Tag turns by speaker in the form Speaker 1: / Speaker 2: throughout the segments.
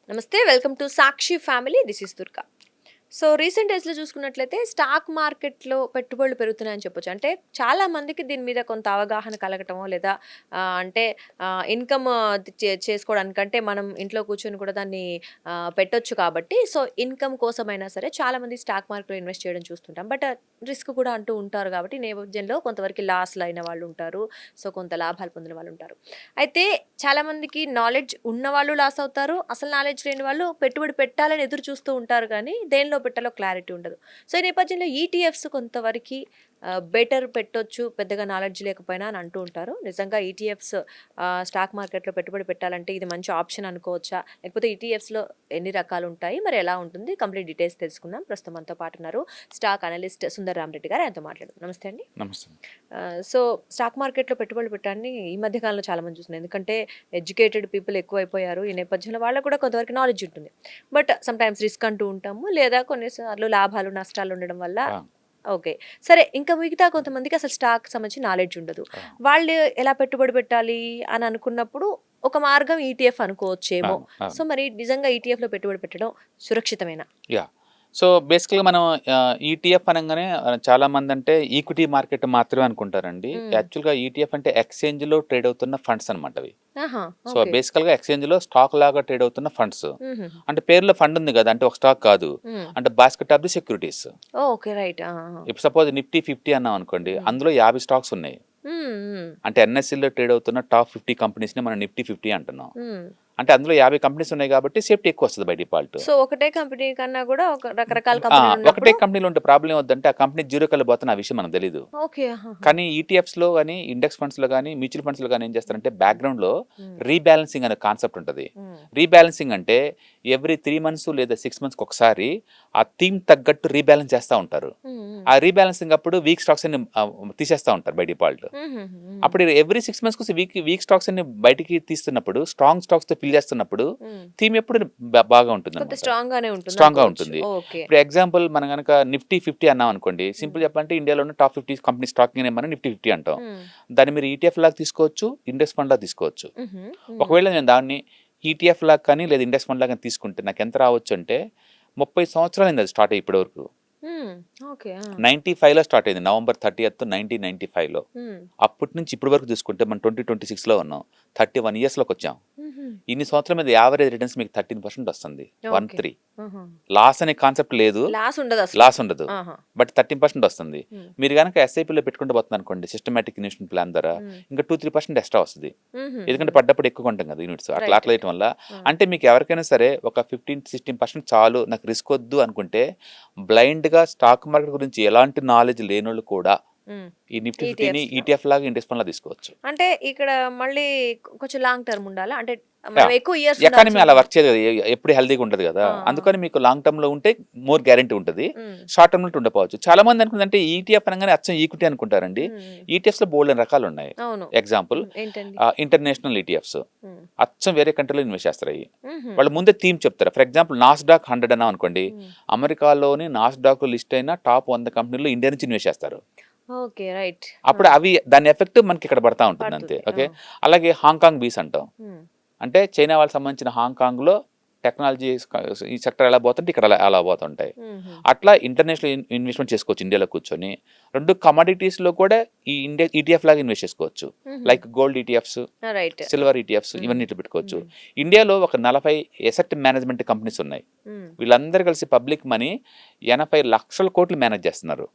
Speaker 1: నమస్తే. Welcome to Sakshi family. This is Durga. So, recent డేస్‌లో చూసుకున్నట్లయితే స్టాక్ మార్కెట్‌లో పెట్టుబడులు పెరుగుతున్నాయని చెప్పొచ్చు. అంటే చాలా మందికి దీని మీద కొంత అవగాహన కలగటమో లేదా అంటే ఇన్‌కమ్ చేసుకోవడానికంటే మనం ఇంట్లో కూర్చొని కూడా దాన్ని పెట్టొచ్చు కాబట్టి సో, ఇన్‌కమ్ కోసమైనా సరే చాలామంది స్టాక్ మార్కెట్‌లో ఇన్వెస్ట్ చేయడం చూస్తుంటాం. బట్ రిస్క్ కూడా అంటూ ఉంటారు కాబట్టి ఈ నేపథ్యంలో కొంతవరకు లాస్‌లు అయిన వాళ్ళు ఉంటారు. సో, కొంత లాభాలు పొందిన వాళ్ళు ఉంటారు. అయితే చాలామందికి నాలెడ్జ్ ఉన్నవాళ్ళు లాస్ అవుతారు. అసలు నాలెడ్జ్ లేని వాళ్ళు పెట్టుబడి పెట్టాలని ఎదురు చూస్తూ ఉంటారు గానీ, దేనిలో పెట్టాలో క్లారిటీ ఉండదు. సో, ఈ నేపథ్యంలో ఈటీఎఫ్స్ కొంతవరకి బెటర్ పెట్టొచ్చు పెద్దగా నాలెడ్జ్ లేకపోయినా అని అంటూ ఉంటారు. నిజంగా ఈటీఎఫ్స్ స్టాక్ మార్కెట్‌లో పెట్టుబడి పెట్టాలంటే ఇది మంచి ఆప్షన్ అనుకోవచ్చా? లేకపోతే ఈటీఎఫ్స్‌లో ఎన్ని రకాలుంటాయి? మరి ఎలా ఉంటుంది? కంప్లీట్ డీటెయిల్స్ తెలుసుకుందాం. ప్రస్తుతం మనతో పాటు ఉన్నారు స్టాక్ అనలిస్ట్ సుందర్ రామరెడ్డి గారు. ఆయనతో మాట్లాడదాం. నమస్తే అండి.
Speaker 2: నమస్తే.
Speaker 1: సో, స్టాక్ మార్కెట్‌లో పెట్టుబడులు పెట్టడాన్ని ఈ మధ్య కాలంలో చాలామంది చూస్తున్నారు. ఎందుకంటే ఎడ్యుకేటెడ్ పీపుల్ ఎక్కువైపోయారు. ఈ నేపథ్యంలో వాళ్ళకి కూడా కొంతవరకు నాలెడ్జ్ ఉంటుంది. బట్ సమ్‌టైమ్స్ రిస్క్ అంటూ ఉంటాము. లేదా కొన్నిసార్లు లాభాలు, నష్టాలు ఉండడం వల్ల
Speaker 2: ఆ!
Speaker 1: ఓకే. సరే ఇంకా మిగతా కొంతమందికి అసలు స్టాక్‌కి సంబంధించి నాలెడ్జ్ ఉండదు.
Speaker 2: ఆ!
Speaker 1: వాళ్ళు ఎలా పెట్టుబడి పెట్టాలి అని అనుకున్నప్పుడు ఒక మార్గం ఈటీఎఫ్ అనుకోవచ్చేమో.
Speaker 2: అవును. అవును.
Speaker 1: సో, మరి నిజంగా ఈటీఎఫ్‌లో పెట్టుబడి పెట్టడం సురక్షితమేనా?
Speaker 2: యాహ్! సో, బేసికల్‌గా మనం ఈటీఎఫ్ అనంగానే చాలామందంటే ఈక్విటీ మార్కెట్ మాత్రమే అనుకుంటారండి.
Speaker 1: హ్మ్.
Speaker 2: యాక్చువల్‌గా ఈటీఎఫ్ అంటే ఎక్స్‌చేంజ్‌లో ట్రేడ్ అవుతున్న ఫండ్స్ అనమాట అవి.
Speaker 1: ఆహా!
Speaker 2: So,
Speaker 1: okay.
Speaker 2: బేసికల్‌గా ఎక్స్‌చేంజ్‌లో స్టాక్ లాగా ట్రేడ్ అవుతున్న ఫండ్స్.
Speaker 1: హుహు.
Speaker 2: అంటే పేరులో ఫండ్ ఉంది గదా! అంటే ఒక స్టాక్ కాదు.
Speaker 1: హ్మ్.
Speaker 2: అంటే basket of the securities.
Speaker 1: Okay. Right. ఆ! ఆ!
Speaker 2: ఇప్పుడు సపోజ్ నిఫ్టీ 50 అన్నాం అనుకోండి.
Speaker 1: హ్మ్.
Speaker 2: అందులో 50 స్టాక్స్ ఉన్నాయి.
Speaker 1: హ్మ్. హ్మ్.
Speaker 2: అంటే ఎన్ఎస్ఈలో ట్రేడ్ అవుతున్న టాప్ 50 కంపెనీస్‌ని మనం నిఫ్టీ 50 అంటున్నాం.
Speaker 1: హ్మ్.
Speaker 2: అంటే అందులో 50 కంపెనీస్ ఉన్నాయి కాబట్టి సేఫ్టీ ఎక్కువొస్తది బై డిఫాల్ట్.
Speaker 1: సో, ఒకటే కంపెనీ కన్నా గూడా ఒక రకరకాల
Speaker 2: ఆ! ఒకటే
Speaker 1: కంపెనీలున్నప్పుడు
Speaker 2: కంపెనీలో ఉంటే ప్రాబ్లమ్ ఏమవుద్దంటే, ఆ కంపెనీ జీరోకెళ్ళి పోతున్న ఆ విషయం మనకు తెలీదు.
Speaker 1: ఓకే. ఆహాహా!
Speaker 2: కానీ ఈటీఎఫ్స్‌లో గాని, ఇండెక్స్ ఫండ్స్‌లో గాని, మ్యూచువల్ ఫండ్స్‌లో గాని ఏం చేస్తారంటే బ్యాక్‌గ్రౌండ్‌లో
Speaker 1: హ్మ్.
Speaker 2: రీబాలన్సింగ్ అనే కాన్సెప్ట్ ఉంటది.
Speaker 1: హ్మ్.
Speaker 2: రీబాలన్సింగ్ అంటే ఎవ్రీ 3 మంత్స్ లేదా 6 మంత్స్‌కి ఒకసారి ఆ థీమ్ తగ్గట్టు రీబాలన్స్ చేస్తా ఉంటారు.
Speaker 1: హ్మ్. హ్మ్.
Speaker 2: ఆ రీబాలన్సింగ్ అప్పుడు వీక్ స్టాక్స్ అన్ని తీసేస్తా ఉంటారు బై డిఫాల్ట్.
Speaker 1: హుహుహు. హ్మ్.
Speaker 2: అప్పుడు ఎవ్రీ 6 మంత్స్‌కి వీక్ స్టాక్స్ అన్ని బయటికి తీస్తున్నప్పుడు, స్ట్రాంగ్ స్టాక్స్‌తో ఫిల్ చేస్తున్నప్పుడు
Speaker 1: హ్మ్.
Speaker 2: థీమ్ ఎప్పుడు బాగా
Speaker 1: కొంత
Speaker 2: ఉంటుందన్నమాట.
Speaker 1: స్ట్రాంగ్‌గానే
Speaker 2: స్ట్రాంగ్‌గా
Speaker 1: ఉంటుందనుకోవచ్చు.
Speaker 2: ఉంటుంది.
Speaker 1: ఓకే.
Speaker 2: ఇప్పుడు ఎగ్జాంపుల్ మనం గనక నిఫ్టీ 50 అన్నామనుకోండి.
Speaker 1: హ్మ్.
Speaker 2: సింపుల్ చెప్పాలంటే ఇండియాలో ఉన్న టాప్ 50 కంపెనీ స్టాక్ నేమ్ అని నిఫ్టీ 50 అంటాం.
Speaker 1: హ్మ్.
Speaker 2: దాన్ని మీరు ఈటీఎఫ్ లాగా తీసుకోవచ్చు. ఇండెక్స్ ఫండ్ లాగా తీసుకోవచ్చు.
Speaker 1: హుహు. హ్మ్.
Speaker 2: ఒకవేళ నేను దాన్ని ఈటీఎఫ్ లాగా కానీ లేదా ఇండెక్స్ ఫండ్ లాగా తీసుకుంటే నాకెంత రావచ్చు అంటే 30 సంవత్సరాలైంది అది స్టార్ట్ అయ్యి ఇప్పటి వరకు.
Speaker 1: హ్మ్. ఓకే. ఆ!
Speaker 2: 95లో స్టార్ట్ అయింది. నవంబర్ 30థ్ 1995లో.
Speaker 1: హ్మ్.
Speaker 2: అప్పటి నుంచి ఇప్పటి వరకు చూసుకుంటే మనం 2026లో ఉన్నాం. 31 ఇయర్స్‌లోకొచ్చాం.
Speaker 1: హుహు.
Speaker 2: ఇన్ని సంవత్సరాల మీద యావరేజ్ రిటర్న్స్ మీకు 13% వస్తుంది.
Speaker 1: ఓకే.
Speaker 2: 13.
Speaker 1: ఆహా!
Speaker 2: లాస్ అనే కాన్సెప్ట్ లేదు.
Speaker 1: లాస్ ఉండదసల.
Speaker 2: లాస్ ఉండదు.
Speaker 1: ఆహా!
Speaker 2: బట్ 13% వస్తుంది.
Speaker 1: హ్మ్.
Speaker 2: మీరు గనక ఎస్ఐపీలో పెట్టుకుంటూ పోతున్నారనుకోండి సిస్టమాటిక్ ఇన్వెస్ట్‌మెంట్ ప్లాన్ ద్వారా
Speaker 1: హ్మ్.
Speaker 2: ఇంకా 2, 3% ఎక్స్‌ట్రా వస్తది. ఎందుకంటే
Speaker 1: హుహుహు.
Speaker 2: పడ్డప్పుడు ఎక్కువ కొంటాం కదా యూనిట్స్. అట్లా
Speaker 1: రైట్.
Speaker 2: అట్లా
Speaker 1: రైట్.
Speaker 2: చేయటం వల్ల
Speaker 1: ఆ!
Speaker 2: అంటే మీకు ఎవరికైనా సరే ఒక 16% చాలు నాకు రిస్క్ వద్దు అనుకుంటే బ్లైండ్‌గా స్టాక్ మార్కెట్ గురించి ఎలాంటి నాలెడ్జ్ లేనోళ్ళు కూడా
Speaker 1: హ్మ్.
Speaker 2: ఈ నిఫ్టీ 50ని
Speaker 1: ఈటీఎఫ్స్‌లో
Speaker 2: ఈటీఎఫ్ లాగా ఇండెక్స్ ఫండ్‌లా తీసుకోవచ్చు.
Speaker 1: అంటే ఇక్కడ మళ్ళీ కొంచెం లాంగ్ టర్మ్ ఉండాలా? అంటే మనం
Speaker 2: యాహ్!
Speaker 1: ఎక్కువ ఇయర్స్ ఉండాల్సి
Speaker 2: ఎకానమీ అలా
Speaker 1: ఉంటుందా?
Speaker 2: వర్క్ చేయదు కదా! ఎప్పుడు హెల్తీగా ఉండదు కదా!
Speaker 1: ఆ! ఆ!
Speaker 2: అందుకని మీకు లాంగ్ టర్మ్‌లో ఉంటే మోర్ గ్యారంటీ ఉంటది.
Speaker 1: హ్మ్.
Speaker 2: షార్ట్ టర్మ్‌లో ఉండకపోవచ్చు. చాలామంది అనుకుందంటే ఈటీఎఫ్ అనంగానే అచ్చం ఈక్విటీ అనుకుంటారండి.
Speaker 1: హ్మ్. హ్మ్.
Speaker 2: ఈటీఎఫ్స్‌లో బోలెడన్ని రకాలున్నాయి.
Speaker 1: అవును.
Speaker 2: ఎగ్జాంపుల్
Speaker 1: ఏంటండి?
Speaker 2: International ETFs.
Speaker 1: హ్మ్.
Speaker 2: అచ్చం వేరే కంట్రీలో ఇన్వెస్ట్ చేస్తారయి.
Speaker 1: హుహు.
Speaker 2: వాళ్ళు ముందే థీమ్ చెప్తారు. For example Nasdaq 100 అన్నామనుకోండి.
Speaker 1: హ్మ్.
Speaker 2: అమెరికాలోని నాస్డాక్ లిస్ట్ అయిన టాప్ 100 కంపెనీల్లో ఇండియా నుంచి ఇన్వెస్ట్ చేస్తారు.
Speaker 1: ఓకే. రైట్. ఆ!
Speaker 2: అప్పుడు అవి దాని ఎఫెక్ట్ మనకిక్కడ పడతా ఉంటుంది అంతే.
Speaker 1: పడుతుంది. ఆ!
Speaker 2: ఓకే. అలాగే హాంకాంగ్ బీస్ అంటాం.
Speaker 1: హ్మ్.
Speaker 2: అంటే చైనా వాళ్ళకి సంబంధించిన హాంకాంగ్‌లో టెక్నాలజీ ఈ సెక్టర్ ఎలా పోతుంటే ఇక్కడ అలా పోతుంటాయి.
Speaker 1: హుహు.
Speaker 2: అట్లా ఇంటర్నేషనల్ ఇన్వెస్ట్‌మెంట్ చేసుకోవచ్చు ఇండియాలో కూర్చొని. 2 కమోడిటీస్‌లో కూడా ఈ ఈటీఎఫ్ లాగా ఇన్వెస్ట్ చేసుకోవచ్చు.
Speaker 1: హుహు.
Speaker 2: లైక్ గోల్డ్ ఈటీఎఫ్స్,
Speaker 1: ఆ! రైట్. ఆ!
Speaker 2: సిల్వర్ ఈటీఎఫ్స్
Speaker 1: హ్మ్.
Speaker 2: ఇవన్నీ ఇట్లా పెట్టుకోవచ్చు.
Speaker 1: హ్మ్.
Speaker 2: ఇండియాలో ఒక 40 అసెట్ మేనేజ్మెంట్ కంపెనీస్ ఉన్నాయి.
Speaker 1: హ్మ్.
Speaker 2: వీళ్ళందరూ కలిసి పబ్లిక్ మనీ 80,00,00,000,00,00,000 మేనేజ్ చేస్తున్నారు.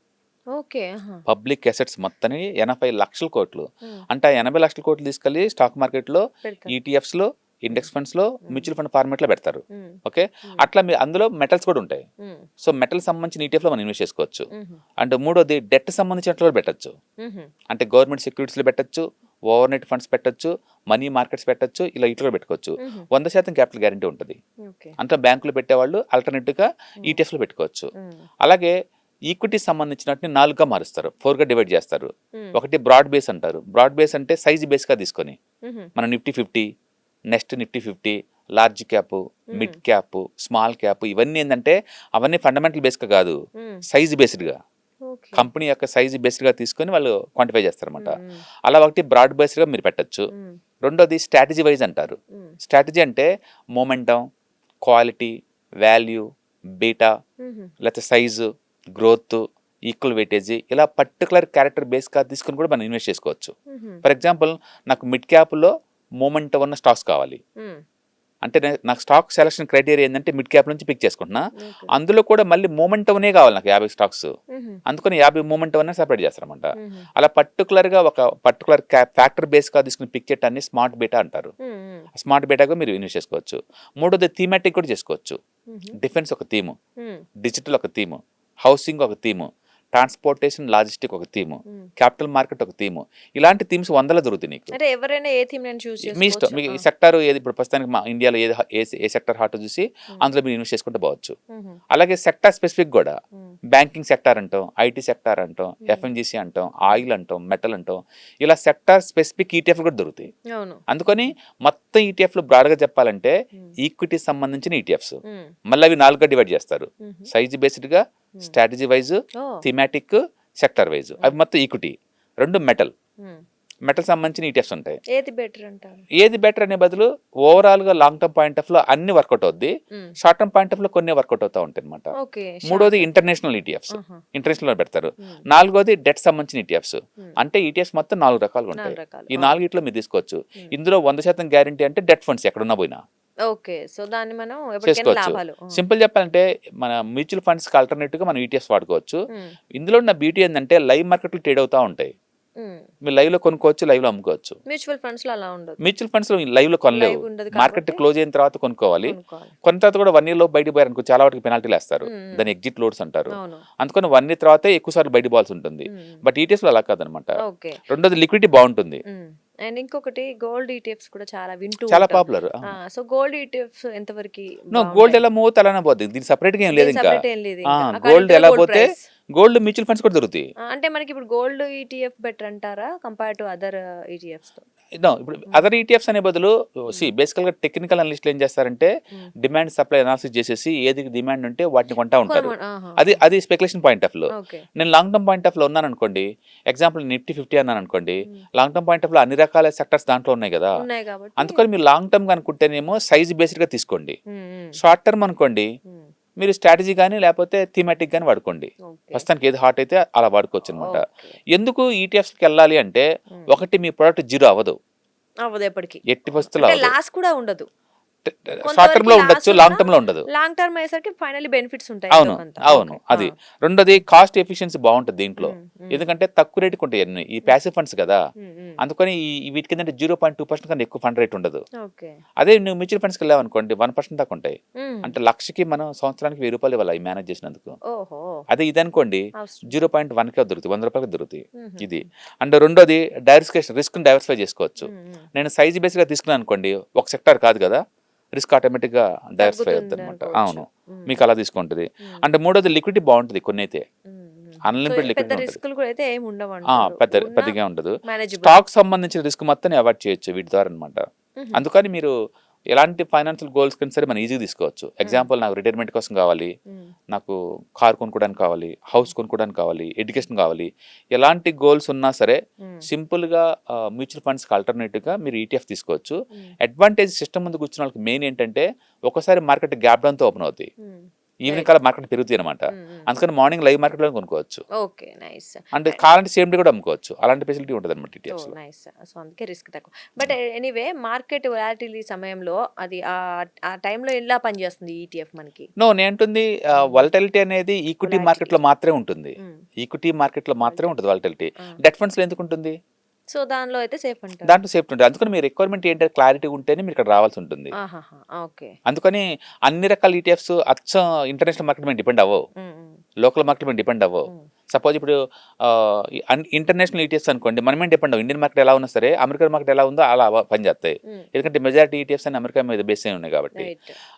Speaker 1: ఓకే. ఆహా!
Speaker 2: పబ్లిక్ అసెట్స్ మొత్తాన్ని 80,00,00,000,00,000
Speaker 1: హ్మ్.
Speaker 2: అంటే ఆ 80,00,00,000,00,000 తీసుకెళ్ళి స్టాక్ మార్కెట్‌లో,
Speaker 1: పెడతారు.
Speaker 2: ఈటీఎఫ్స్‌లో,
Speaker 1: హ్మ్.
Speaker 2: ఇండెక్స్ ఫండ్స్‌లో,
Speaker 1: హ్మ్.
Speaker 2: మ్యూచువల్ ఫండ్ ఫార్మాట్‌లో పెడతారు.
Speaker 1: హ్మ్.
Speaker 2: ఓకే.
Speaker 1: హ్మ్.
Speaker 2: అట్లా అందులో మెటల్స్ కూడా ఉంటాయి.
Speaker 1: హ్మ్.
Speaker 2: సో, మెటల్‌కి సంబంధించిన ఈటీఎఫ్‌లో మనం ఇన్వెస్ట్ చేసుకోవచ్చు.
Speaker 1: హుహు.
Speaker 2: అండ్ మూడోది డెట్ సంబంధించినట్లు కూడా పెట్టొచ్చు.
Speaker 1: హుహు.
Speaker 2: అంటే గవర్నమెంట్ సెక్యూరిటీస్‌లో పెట్టొచ్చు, ఓవర్ నైట్ ఫండ్స్ పెట్టొచ్చు, మనీ మార్కెట్స్ పెట్టొచ్చు, ఇలా ఇట్లా కూడా పెట్టుకోవచ్చు.
Speaker 1: హుహు.
Speaker 2: 100% క్యాపిటల్ గ్యారంటీ ఉంటది.
Speaker 1: ఓకే.
Speaker 2: అంతా బ్యాంకులో పెట్టేవాళ్ళు ఆల్టర్‌నేటివ్‌గా
Speaker 1: హ్మ్.
Speaker 2: ఈటీఎఫ్స్‌లో పెట్టుకోవచ్చు.
Speaker 1: హ్మ్.
Speaker 2: అలాగే ఈక్విటీకి సంబంధించినటిని 4గా మారుస్తారు. 4గా డివైడ్ చేస్తారు.
Speaker 1: హ్మ్.
Speaker 2: ఒకటి బ్రాడ్ బేస్ అంటారు. బ్రాడ్ బేస్ అంటే సైజ్ బేస్‌గా తీసుకొని.
Speaker 1: హుహు.
Speaker 2: మన Nifty 50, next Nifty 50, large cap,
Speaker 1: హ్మ్.
Speaker 2: మిడ్ క్యాప్, స్మాల్ క్యాప్ ఇవన్నీ ఏందంటే అవన్నీ ఫండమెంటల్ బేస్‌గా కాదు.
Speaker 1: హ్మ్.
Speaker 2: సైజ్ బేస్డ్‌గా.
Speaker 1: ఓకే.
Speaker 2: కంపెనీ యొక్క సైజ్ బేస్డ్‌గా తీసుకొని వాళ్ళు క్వాంటిఫై చేస్తారన్నమాట.
Speaker 1: హ్మ్. హ్మ్.
Speaker 2: అలా ఒకటి బ్రాడ్ బేస్డ్‌గా మీరు పెట్టొచ్చు.
Speaker 1: హ్మ్.
Speaker 2: రెండోది స్ట్రాటజీ వైజ్ అంటారు.
Speaker 1: హ్మ్.
Speaker 2: స్ట్రాటజీ అంటే మొమెంటం, క్వాలిటీ, వాల్యూ, బీటా,
Speaker 1: మ్మ్.
Speaker 2: లేకపోతే సైజు, గ్రోత్, ఈక్వల్ వెయిటేజీ, ఇలా పర్టికులర్ క్యారెక్టర్ బేస్గా తీసుకుని కూడా మనం ఇన్వెస్ట్ చేసుకోవచ్చు.
Speaker 1: మ్మ్.
Speaker 2: ఫర్ ఎగ్జాంపుల్ నాకు మిడ్ క్యాప్లో మూమెంట్ ఉన్న స్టాక్స్ కావాలి
Speaker 1: మ్మ్.
Speaker 2: అంటే నాకు స్టాక్ సెలక్షన్ క్రైటీరియా ఏంటంటే మిడ్ క్యాప్ నుంచి పిక్ చేసుకుంటున్నా.
Speaker 1: ఓకే.
Speaker 2: అందులో కూడా మళ్ళీ మూమెంటమ్నే కావాలి నాకు 50 స్టాక్స్.
Speaker 1: మ్మ్.
Speaker 2: అందుకని 50 మూమెంటమ్ సెపరేట్ చేస్తారన్నమాట.
Speaker 1: మ్మ్.
Speaker 2: అలా పర్టికులర్గా ఒక పర్టికులర్ ఫ్యాక్టర్ బేస్గా తీసుకుని పిక్ చేయటాన్ని స్మార్ట్ బీటా అంటారు.
Speaker 1: మ్మ్.
Speaker 2: స్మార్ట్ బీటాగా మీరు ఇన్వెస్ట్ చేసుకోవచ్చు. మూడోది థీమాటిక్ కూడా చేసుకోవచ్చు.
Speaker 1: మ్మ్.
Speaker 2: డిఫెన్స్ ఒక థీము,
Speaker 1: మ్మ్.
Speaker 2: డిజిటల్ ఒక థీము, హౌసింగ్ ఒక థీము, ట్రాన్స్పోర్టేషన్ లాజిస్టిక్ ఒక థీము,
Speaker 1: మ్మ్.
Speaker 2: క్యాపిటల్ మార్కెట్ ఒక థీము. ఇలాంటి థీమ్స్ వందల దొరుకుతాయి నీకు.
Speaker 1: అంటే ఎవరైనా ఏ థీమ్ నేను చూస్
Speaker 2: మీ ఇష్టం. మీకు ఈ సెక్టర్ ఏది ఇప్పుడు ప్రస్తుతానికి మా ఇండియాలో ఏది ఏ సెక్టర్ హాట్ చూసి అందులో మీరు ఇన్వెస్ట్ చేసుకుంటూ పోవచ్చు. అలాగే సెక్టర్ స్పెసిఫిక్ కూడా బ్యాంకింగ్ సెక్టార్ అంటాం, ఐటీ సెక్టార్ అంటాం, ఎఫ్ఎంజీసీ అంటాం, ఆయిల్ అంటాం, మెటల్ అంటాం, ఇలా సెక్టార్ స్పెసిఫిక్ ఈటీఎఫ్ కూడా దొరుకుతాయి.
Speaker 1: అవును.
Speaker 2: అందుకని మొత్తం ఈటీఎఫ్లు బ్రాడ్గా చెప్పాలంటే ఈక్విటీ సంబంధించిన ఈటీఎఫ్స్ మళ్ళీ అవి 4గా డివైడ్ చేస్తారు. సైజ్ బేస్డ్గా, strategy wise, thematic, sector wise. అవి మొత్తం ఈక్విటీ. 2 మెటల్ సంబంధించిన ఈటీఎఫ్స్ ఉంటాయి.
Speaker 1: ఏది బెటర్ అంటారు?
Speaker 2: ఏది బెటర్ అనే బదులు ఓవరాల్ గా లాంగ్ టర్మ్ పాయింట్ ఆఫ్ లో అన్ని వర్కౌట్ అవుద్ది, షార్ట్ టర్మ్ పాయింట్ ఆఫ్ లో కొన్ని వర్కౌట్ అవుతా ఉంటాయి అనమాట.
Speaker 1: ఓకే.
Speaker 2: మూడోది ఇంటర్నేషనల్ ఈటీఎఫ్స్, ఇంటర్నేషనల్ లో పెడతారు. నాలుగోది డెట్ సంబంధించిన ఈటీఎఫ్స్. అంటే ఈటీఎఫ్స్ మొత్తం 4 రకాలుగా ఉంటాయి. ఈ 4 మీరు తీసుకోవచ్చు. ఇందులో 100% గ్యారంటీ అంటే డెట్ ఫండ్స్ ఎక్కడున్నా పోయినా
Speaker 1: ఓకే. సో దాన్ని మనం ఎప్పటికైనా
Speaker 2: చేసుకోవచ్చు.
Speaker 1: లాభాలు.
Speaker 2: సింపుల్ చెప్పాలంటే మన మ్యూచువల్ ఫండ్స్ కి ఆల్టర్నేటివ్ గా మనం ఈటీఎఫ్స్ వాడుకోవచ్చు. ఇందులో ఉన్న బ్యూటీ ఏంటంటే లైవ్ మార్కెట్లు ట్రేడ్ అవుతా ఉంటాయి. మీరు లైవ్ లో కొనుక్కోవచ్చు, లైవ్ లో అమ్ముకోవచ్చు.
Speaker 1: మ్యూచువల్ ఫండ్స్ లో అలా ఉండదు.
Speaker 2: మ్యూచువల్ ఫండ్స్ లో లైవ్ లో కొనలేవు.
Speaker 1: లైవ్ ఉండదు
Speaker 2: మార్కెట్
Speaker 1: కాబట్టి
Speaker 2: క్లోజ్ అయిన తర్వాత కొనుక్కోవాలి.
Speaker 1: కొనుక్కోవాలి.
Speaker 2: కొన్న తర్వాత కూడా 1 year లో బయటకు పోయారనుకో చాలా వాటికి పెనాల్టీలు వేస్తారు. దాన్ని ఎగ్జిట్ లోడ్స్ అంటారు.
Speaker 1: అవును.
Speaker 2: అందుకని 1 year తర్వాతే ఎక్కువ సార్లు బయట పోవాల్సి ఉంటుంది. బట్ ఈటీఎఫ్ లో అలా కాదనమాట.
Speaker 1: ఓకే.
Speaker 2: రెండోది లిక్విడిటీ బాగుంటుంది.
Speaker 1: అండ్ ఇంకొకటి గోల్డ్ ఈటీఎఫ్స్ కూడా చాలా వింటూ
Speaker 2: చాలా
Speaker 1: ఉంటాం.
Speaker 2: పాపులర్.
Speaker 1: సో గోల్డ్ ఈటీఎఫ్స్ ఎంతవరకు
Speaker 2: గోల్డ్ ఎలా మూవ్ అలానే పోతుంది. దీని సపరేట్ గా ఏం లేదు ఇంకా.
Speaker 1: సెపరేట్ ఏం లేదు ఇంకా.
Speaker 2: గోల్డ్
Speaker 1: According to
Speaker 2: ఎలా
Speaker 1: gold
Speaker 2: పోతే
Speaker 1: price.
Speaker 2: గోల్డ్ మ్యూచువల్ ఫండ్స్ కూడా దొరుకుతాయి.
Speaker 1: అంటే మనకి ఇప్పుడు గోల్డ్ ఈటీఎఫ్ బెటర్ అంటారా కంపేర్ టు అదర్ ఈటీఎఫ్స్ తో?
Speaker 2: ఇప్పుడు అదర్ ఈటీఎఫ్స్ అనే బదులు బేసికల్ గా టెక్నికల్ అనలిస్టులు ఏం చేస్తారంటే డిమాండ్ సప్లై అనాలిసిస్ చేసేసి ఏది డిమాండ్ ఉంటే వాటిని కొంటా ఉంటారు. అది స్పెక్యులేషన్ పాయింట్ ఆఫ్ లో.
Speaker 1: ఓకే.
Speaker 2: నేను లాంగ్ టర్మ్ పాయింట్ ఆఫ్ లో ఉన్నాను అనుకోండి, ఎగ్జాంపుల్ నిఫ్టీ 50 అన్నాను అనుకోండి, లాంగ్ టర్మ్ పాయింట్ ఆఫ్ లో అన్ని రకాల సెక్టర్స్ దాంట్లో ఉన్నాయి కదా.
Speaker 1: ఉన్నాయి కాబట్టి
Speaker 2: అందుకని మీరు లాంగ్ టర్మ్ అనుకుంటేనేమో సైజ్ బేస్డ్ గా తీసుకోండి. షార్ట్ టర్మ్ అనుకోండి మీరు స్ట్రాటజీ కానీ లేకపోతే థీమాటిక్ కానీ వాడుకోండి. ప్రస్తుతానికి ఏది హాట్ అయితే అలా వాడుకోవచ్చు అనమాట. ఎందుకు ఈటీఎఫ్స్కి వెళ్ళాలి అంటే ఒకటి మీ ప్రోడక్ట్ జీరో అవ్వదు
Speaker 1: ఎప్పటికీ,
Speaker 2: ఎట్టి పరిస్థితుల్లో
Speaker 1: లాస్ కూడా ఉండదు.
Speaker 2: షార్ట్ టర్మ్ లో ఉండొచ్చు, లాంగ్ టర్మ్ లో ఉండదు.
Speaker 1: లాంగ్ టర్మ్ అయ్యేసరికి ఫైనల్లీ బెనిఫిట్స్ ఉంటాయి.
Speaker 2: అవును అది. రెండోది కాస్ట్ ఎఫిషియన్సీ బాగుంటుంది దీంట్లో. ఎందుకంటే తక్కువ రేటుకి ఉంటాయి అన్ని. ఈ ప్యాసివ్ ఫండ్స్ కదా, అందుకని వీటి కింద 0.2% కన్నా ఎక్కువ ఫండ్ రేట్ ఉండదు. అదే నువ్వు మ్యూచువల్ ఫండ్స్కి వెళ్ళావు అనుకోండి 1% దాకా ఉంటాయి. అంటే లక్షకి మనం సంవత్సరానికి 1000 రూపాయలు ఇవ్వాలి మేనేజ్ చేసినందుకు. అదే ఇది అనుకోండి 0.1కే దొరుకుతాయి, 100 రూపాయలకి దొరుకుతాయి. ఇది అండ్ రెండోది డైవర్సిఫికేషన్, రిస్క్ డైవర్సిఫై చేసుకోవచ్చు. నేను సైజ్ బేస్ గా తీసుకున్నాను అనుకోండి, ఒక సెక్టార్ కాదు కదా, రిస్క్ ఆటోమేటిక్ గా డైవర్సిఫై అవుతుంది అనమాట. అవును, మీకు అలా తీసుకుంటుంది. అంటే మూడోది లిక్విడిటీ బాగుంటుంది. కొన్ని అయితే అన్లిమిటెడ్ లిక్విడిటీ పెద్దగా ఉండదు. స్టాక్ సంబంధించిన రిస్క్ మొత్తం అవాయిడ్ చేయొచ్చు వీటి ద్వారా అనమాట. అందుకని మీరు ఎలాంటి ఫైనాన్షియల్ గోల్స్ కింద సరే మనం ఈజీగా తీసుకోవచ్చు. ఎగ్జాంపుల్ నాకు రిటైర్మెంట్ కోసం కావాలి, నాకు కార్ కొనుక్కోవడానికి కావాలి, హౌస్ కొనుక్కోవడానికి కావాలి, ఎడ్యుకేషన్ కావాలి, ఎలాంటి గోల్స్ ఉన్నా సరే సింపుల్గా మ్యూచువల్ ఫండ్స్కి ఆల్టర్నేటివ్గా మీరు ఈటీఎఫ్ తీసుకోవచ్చు. అడ్వాంటేజ్ సిస్టమ్ ముందు కూర్చున్న వాళ్ళకి మెయిన్ ఏంటంటే ఒకసారి మార్కెట్ గ్యాప్ డౌన్తో ఓపెన్ అవుతాయి, ఈవినింగ్ కల్లా మార్కెట్ పెరుగుతాయి అనమాట. అందుకని మార్నింగ్ లైవ్ మార్కెట్ లో కొనుక్కోవచ్చు.
Speaker 1: Okay, nice.
Speaker 2: అంటే కావాలంటే సేమ్ డే కూడా అమ్ముకోవచ్చు. అలాంటి ఫెసిలిటీ ఉంటుంది అనమాట ఈటీఎఫ్స్ లో.
Speaker 1: నైస్. సో అందుకే రిస్క్ తక్కువ. బట్ ఎనీవే మార్కెట్ వొలాటిలిటీ సమయంలో అది ఆ టైంలో ఎలా పనిచేస్తుంది ఈటీఎఫ్ మనకి?
Speaker 2: నేను అంటుంది వొలటిలిటీ అనేది ఈక్విటీ మార్కెట్ లో మాత్రమే ఉంటుంది. ఈక్విటీ మార్కెట్ లో మాత్రమే ఉంటుంది వొలటిలిటీ. డెట్ ఫండ్స్ లో ఎందుకు ఉంటుంది?
Speaker 1: సో దానిలో అయితే సేఫ్ అంటారు.
Speaker 2: దాంట్లో సేఫ్ ఉంటుంది. అందుకని మీ రిక్వైర్మెంట్ ఏంటంటే క్లారిటీ ఉంటేనే మీరు ఇక్కడ రావాల్సి ఉంటుంది. అందుకని అన్ని రకాల ఈటీఎఫ్స్ అచ్చం ఇంటర్నేషనల్ మార్కెట్ మీద డిపెండ్ అవ్వవు, లోకల్ మార్కెట్ మీద డిపెండ్ అవ్వవు. సపోజ్ ఇప్పుడు ఇంటర్నేషనల్ ఈటీఎఫ్స్ అనుకోండి, మనమేం డిపెండ్ అవ్వం. ఇండియన్ మార్కెట్ ఎలా ఉన్నా సరే అమెరికన్ మార్కెట్ ఎలా ఉందో అలా పనిచేస్తాయి. ఎందుకంటే మెజారిటీ ఈటీఎఫ్స్ అని అమెరికా మీద బేస్ అయి ఉన్నాయి కాబట్టి.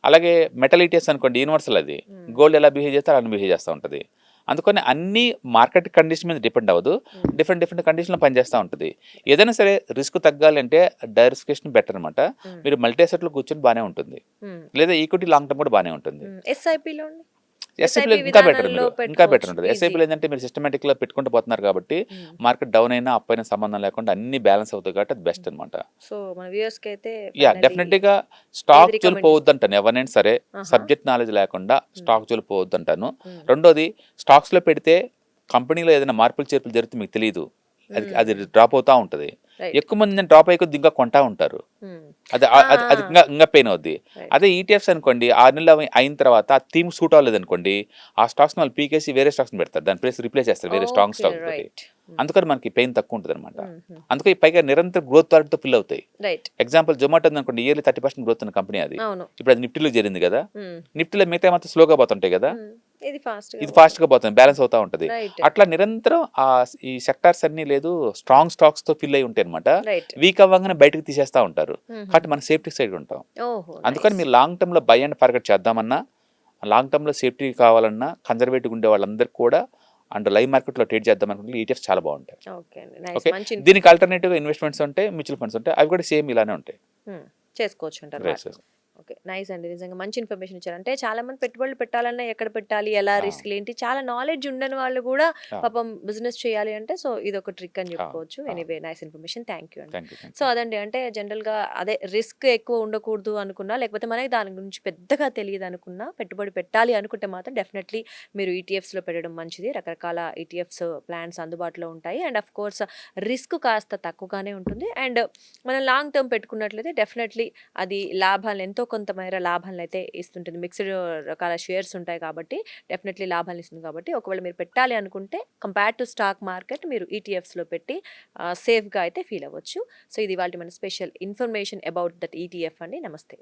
Speaker 2: అలాగే మెటల్ ఈటీఎఫ్స్ అనుకోండి, యూనివర్సల్ అది. గోల్డ్ ఎలా బిహేవ్ చేస్తే అలా బిహేవ్ చేస్తూ ఉంటుంది. అందుకని అన్ని మార్కెట్ కండిషన్ మీద డిపెండ్ అవ్వదు, డిఫరెంట్ కండిషన్లో పనిచేస్తూ ఉంటుంది. ఏదైనా సరే రిస్క్ తగ్గాలి అంటే డైవర్సిఫికేషన్ బెటర్ అనమాట. మీరు మల్టీ అసెట్లో కూర్చొని బాగానే ఉంటుంది, లేదా ఈక్విటీ లాంగ్ టర్మ్ కూడా బాగానే ఉంటుంది. ఎస్ఐపిలో
Speaker 1: SIP
Speaker 2: ఇంకా బెటర్,
Speaker 1: విధానంలో
Speaker 2: మీరు ఇంకా బెటర్
Speaker 1: పెట్టుకోవచ్చు.
Speaker 2: ఉంటుంది.
Speaker 1: ఈజీ.
Speaker 2: ఎస్ఐపిలో ఏంటంటే మీరు సిస్టమేటిక్గా పెట్టుకుంటూ పోతున్నారు కాబట్టి మార్కెట్ డౌన్ అయినా అప్ అయినా సంబంధం లేకుండా అన్ని బ్యాలెన్స్ అవుతాయి కాబట్టి అది బెస్ట్ అనమాట.
Speaker 1: సో మన వ్యూయర్స్కి అయితే
Speaker 2: యా
Speaker 1: ఫైనల్లీ
Speaker 2: డెఫినెట్గా
Speaker 1: ఏది
Speaker 2: స్టాక్ జోలు
Speaker 1: రికమెండ్
Speaker 2: పోవద్దు
Speaker 1: చేస్తారు?
Speaker 2: అంటాను ఎవరినైనా సరే,
Speaker 1: ఆహా.
Speaker 2: సబ్జెక్ట్ నాలెడ్జ్ లేకుండా స్టాక్ జోలు పోవద్దు అంటాను.
Speaker 1: మ్మ్.
Speaker 2: రెండోది, స్టాక్స్లో పెడితే కంపెనీలో ఏదైనా మార్పులు చేర్పులు జరిగితే మీకు తెలియదు, అది అది డ్రాప్ అవుతూ ఉంటుంది.
Speaker 1: రైట్.
Speaker 2: ఎక్కువ మంది డ్రాప్ అయ్యి ఇంకా కొంటా ఉంటారు, అది అది అది ఇంకా ఇంకా పెయిన్ అవుద్ది.
Speaker 1: రైట్.
Speaker 2: అదే ఈటీఎఫ్స్ అనుకోండి, 6 నెలలు అయిన తర్వాత ఆ థీమ్ సూట్ అవ్వలేదు అనుకోండి, ఆ స్టాక్స్ వాళ్ళు పీకేసి వేరే స్టాక్స్ పెడతారు, దాని ప్లేస్ రీప్లేస్ చేస్తారు వేరే స్ట్రాంగ్
Speaker 1: ఓకే.
Speaker 2: స్టాక్ తోటి.
Speaker 1: రైట్.
Speaker 2: అందుకని మనకి పెయిన్ తక్కువ ఉంటుంది అనమాట. అందుకే పైగా నిరంతర గ్రోత్ తో ఫిల్ అవుతాయి.
Speaker 1: రైట్.
Speaker 2: ఎగ్జాంపుల్ జొమాటో అనుకోండి, ఇయర్లీ 30% గ్రోత్ ఉన్న కంపెనీ అది.
Speaker 1: అవును.
Speaker 2: ఇప్పుడు అది నిఫ్టీలో జరిగింది కదా,
Speaker 1: మ్మ్.
Speaker 2: నిఫ్టీలో మిగతా మాత్రం స్లోగా పోతుంటాయి కదా,
Speaker 1: మ్మ్. ఇది ఫాస్ట్
Speaker 2: ఇది ఫాస్ట్ గా పోతుంది, బ్యాలెన్స్ అవుతా ఉంటుంది.
Speaker 1: రైట్.
Speaker 2: అట్లా నిరంతరం ఈ సెక్టార్స్ అన్ని లేదు స్ట్రాంగ్ స్టాక్స్ తో ఫిల్ అయి ఉంటాయి అనమాట.
Speaker 1: రైట్.
Speaker 2: వీక్ అవ్వగానే బయటకు తీసేస్తా ఉంటారు, కాబట్టి మనం సేఫ్టీ సైడ్ ఉంటాం.
Speaker 1: ఓహో.
Speaker 2: అందుకని మీరు లాంగ్ టర్మ్ లో బై అండ్ టార్గెట్ చేద్దామన్నా, లాంగ్ టర్మ్ లో సేఫ్టీ కావాలన్నా, కన్జర్వేటివ్ ఉండే వాళ్ళందరికీ కూడా అండ్ లైవ్ మార్కెట్ లో ట్రేడ్ చేద్దాం అనుకుంటే ఈటీఎఫ్స్ చాలా బాగుంటాయి.
Speaker 1: ఓకే అండి. నైస్.
Speaker 2: ఓకే,
Speaker 1: మంచి
Speaker 2: దీనికి ఆల్టర్నేటివ్ ఇన్వెస్ట్మెంట్స్ ఉంటాయి, మ్యూచువల్ ఫండ్స్ ఉంటాయి, అవి కూడా సేమ్ ఇలానే ఉంటాయి.
Speaker 1: చేసుకోవచ్చు అంటారు
Speaker 2: Right,
Speaker 1: వాటిని. ఓకే, నైస్ అండి. నిజంగా మంచి ఇన్ఫర్మేషన్ ఇచ్చారు. అంటే చాలా మంది పెట్టుబడులు పెట్టాలన్నా ఎక్కడ పెట్టాలి, ఎలా రిస్క్లు ఏంటి, చాలా నాలెడ్జ్ ఉండని వాళ్ళు కూడా పాపం బిజినెస్ చేయాలి అంటే సో ఇది ఒక ట్రిక్ అని చెప్పుకోవచ్చు. Anyway nice information, thank you అండి.
Speaker 2: Thank you.
Speaker 1: సో అదండి, అంటే జనరల్గా అదే రిస్క్ ఎక్కువ ఉండకూడదు అనుకున్నా, లేకపోతే మనకి దాని గురించి పెద్దగా తెలియదు అనుకున్నా, పెట్టుబడి పెట్టాలి అనుకుంటే మాత్రం డెఫినెట్లీ మీరు ఈటీఎఫ్స్లో పెట్టడం మంచిది. రకరకాల ఈటీఎఫ్స్ ప్లాన్స్ అందుబాటులో ఉంటాయి అండ్ అఫ్ కోర్స్ రిస్క్ కాస్త తక్కువగానే ఉంటుంది. అండ్ మనం లాంగ్ టర్మ్ పెట్టుకున్నట్లయితే డెఫినెట్లీ అది లాభాలు ఎంతో కొంతమేర లాభాలను అయితే ఇస్తుంటుంది. మిక్స్డ్ రకాల షేర్స్ ఉంటాయి కాబట్టి డెఫినెట్లీ లాభాలు ఇస్తుంది. కాబట్టి ఒకవేళ మీరు పెట్టాలి అనుకుంటే కంపేర్ టు స్టాక్ మార్కెట్ మీరు ఈటీఎఫ్స్లో పెట్టి సేఫ్గా అయితే ఫీల్ అవ్వచ్చు. సో ఇది ఇవాళ మన special information about that ETF అండి. నమస్తే.